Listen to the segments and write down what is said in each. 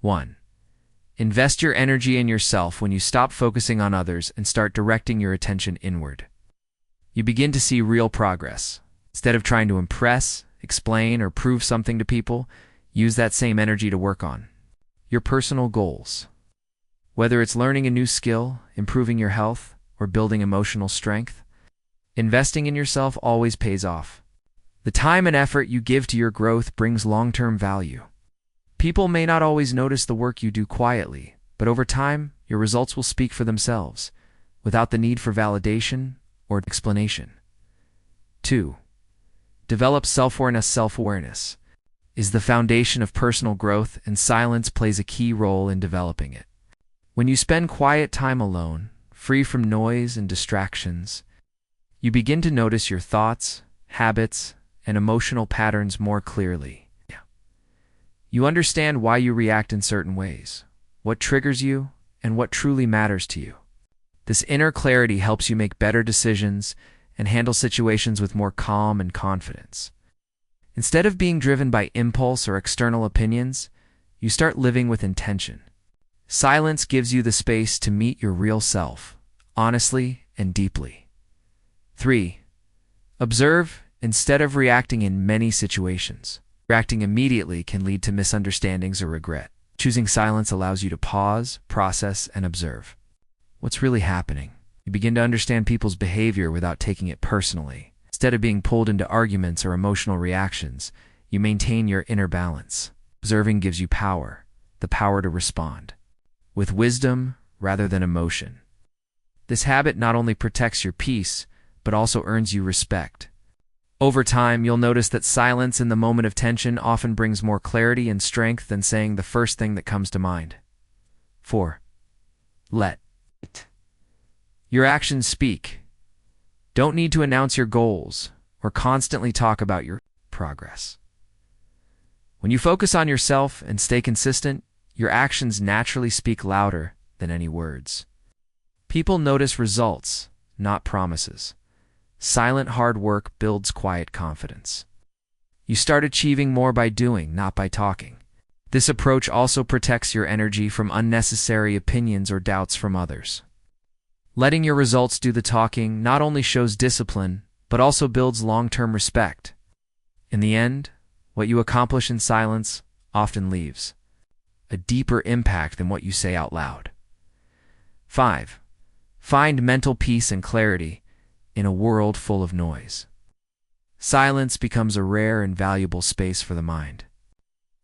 1. Invest your energy in yourself when you stop focusing on others and start directing your attention inward. You begin to see real progress. Instead of trying to impress, explain, or prove something to people, use that same energy to work on your personal goals. Whether it's learning a new skill, improving your health, or building emotional strength, investing in yourself always pays off. The time and effort you give to your growth brings long-term value. People may not always notice the work you do quietly, but over time, your results will speak for themselves, without the need for validation or explanation. 2. Develop self-awareness. Self-awareness is the foundation of personal growth, and silence plays a key role in developing it. When you spend quiet time alone, free from noise and distractions, you begin to notice your thoughts, habits, and emotional patterns more clearly. You understand why you react in certain ways, what triggers you, and what truly matters to you. This inner clarity helps you make better decisions and handle situations with more calm and confidence. Instead of being driven by impulse or external opinions, you start living with intention. Silence gives you the space to meet your real self, honestly and deeply. 3. Observe instead of reacting in many situations. Reacting immediately can lead to misunderstandings or regret. Choosing silence allows you to pause, process, and observe. What's really happening? You begin to understand people's behavior without taking it personally. Instead of being pulled into arguments or emotional reactions, you maintain your inner balance. Observing gives you power, the power to respond with wisdom rather than emotion. This habit not only protects your peace, but also earns you respect. Over time, you'll notice that silence in the moment of tension often brings more clarity and strength than saying the first thing that comes to mind. 4. Let your actions speak. Don't need to announce your goals or constantly talk about your progress. When you focus on yourself and stay consistent, your actions naturally speak louder than any words. People notice results, not promises. Silent hard work builds quiet confidence. You start achieving more by doing, not by talking. This approach also protects your energy from unnecessary opinions or doubts from others. Letting your results do the talking not only shows discipline, but also builds long-term respect. In the end, what you accomplish in silence often leaves a deeper impact than what you say out loud. 5. Find mental peace and clarity in a world full of noise. Silence becomes a rare and valuable space for the mind.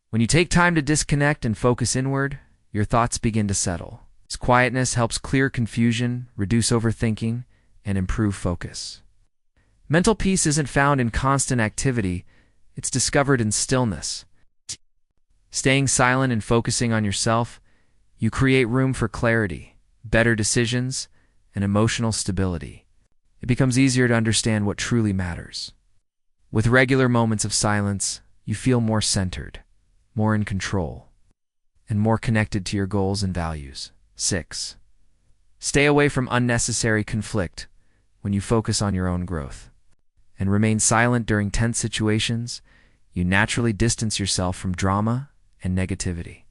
When you take time to disconnect and focus inward, your thoughts begin to settle. This quietness helps clear confusion, reduce overthinking, and improve focus. Mental peace isn't found in constant activity, it's discovered in stillness. Staying silent and focusing on yourself, you create room for clarity, better decisions, and emotional stability. It becomes easier to understand what truly matters. With regular moments of silence, you feel more centered, more in control, and more connected to your goals and values. 6. Stay away from unnecessary conflict when you focus on your own growth. And remain silent during tense situations, you naturally distance yourself from drama and negativity.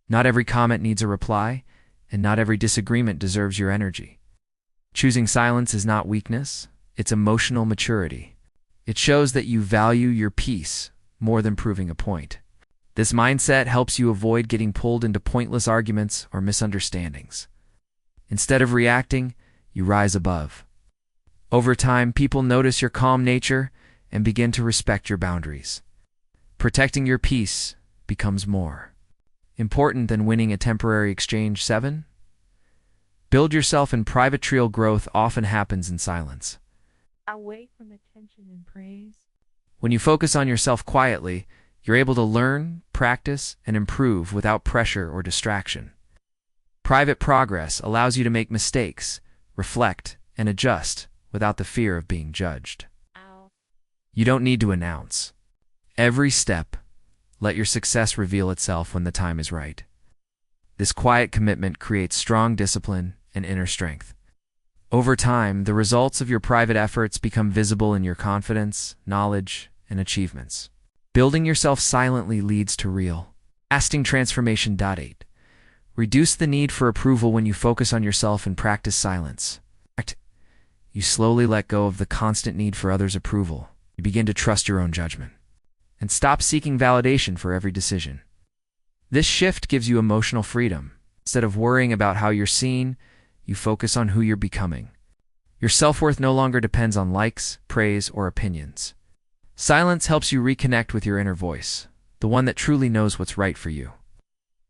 Not every comment needs a reply, and not every disagreement deserves your energy. Choosing silence is not weakness, it's emotional maturity. It shows that you value your peace more than proving a point. This mindset helps you avoid getting pulled into pointless arguments or misunderstandings. Instead of reacting, you rise above. Over time, people notice your calm nature and begin to respect your boundaries. Protecting your peace becomes more important than winning a temporary exchange. 7. Build yourself in private. Real growth often happens in silence. Away from attention and praise. When you focus on yourself quietly, you're able to learn, practice, and improve without pressure or distraction. Private progress allows you to make mistakes, reflect, and adjust without the fear of being judged. You don't need to announce every step. Let your success reveal itself when the time is right. This quiet commitment creates strong discipline and inner strength. Over time, the results of your private efforts become visible in your confidence, knowledge, and achievements. Building yourself silently leads to real Lasting transformation. 8. Reduce the need for approval when you focus on yourself and practice silence. You slowly let go of the constant need for others' approval. You begin to trust your own judgment and stop seeking validation for every decision. This shift gives you emotional freedom. Instead of worrying about how you're seen, you focus on who you're becoming. Your self-worth no longer depends on likes, praise, or opinions. Silence helps you reconnect with your inner voice, the one that truly knows what's right for you.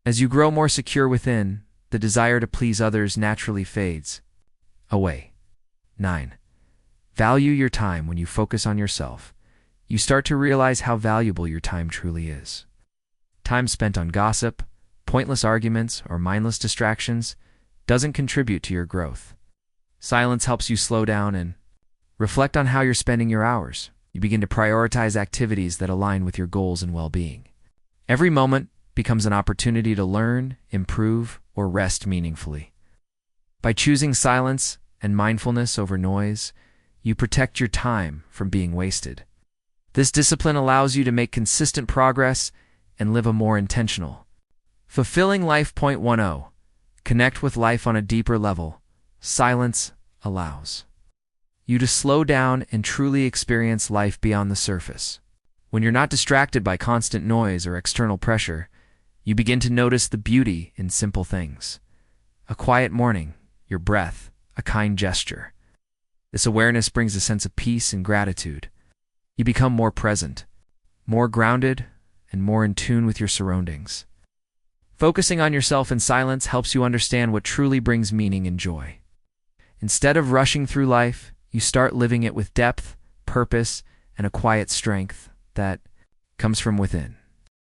As you grow more secure within, the desire to please others naturally fades away. 9. Value your time. When you focus on yourself, you start to realize how valuable your time truly is. Time spent on gossip, pointless arguments, or mindless distractions doesn't contribute to your growth. Silence helps you slow down and reflect on how you're spending your hours. You begin to prioritize activities that align with your goals and well-being. Every moment becomes an opportunity to learn, improve, or rest meaningfully. By choosing silence and mindfulness over noise, you protect your time from being wasted. This discipline allows you to make consistent progress and live a more intentional, fulfilling life. 10. Connect with life on a deeper level. Silence allows you to slow down and truly experience life beyond the surface. When you're not distracted by constant noise or external pressure, you begin to notice the beauty in simple things. A quiet morning, your breath, a kind gesture. This awareness brings a sense of peace and gratitude. You become more present, more grounded, and more in tune with your surroundings. Focusing on yourself in silence helps you understand what truly brings meaning and joy. Instead of rushing through life, you start living it with depth, purpose, and a quiet strength that comes from within.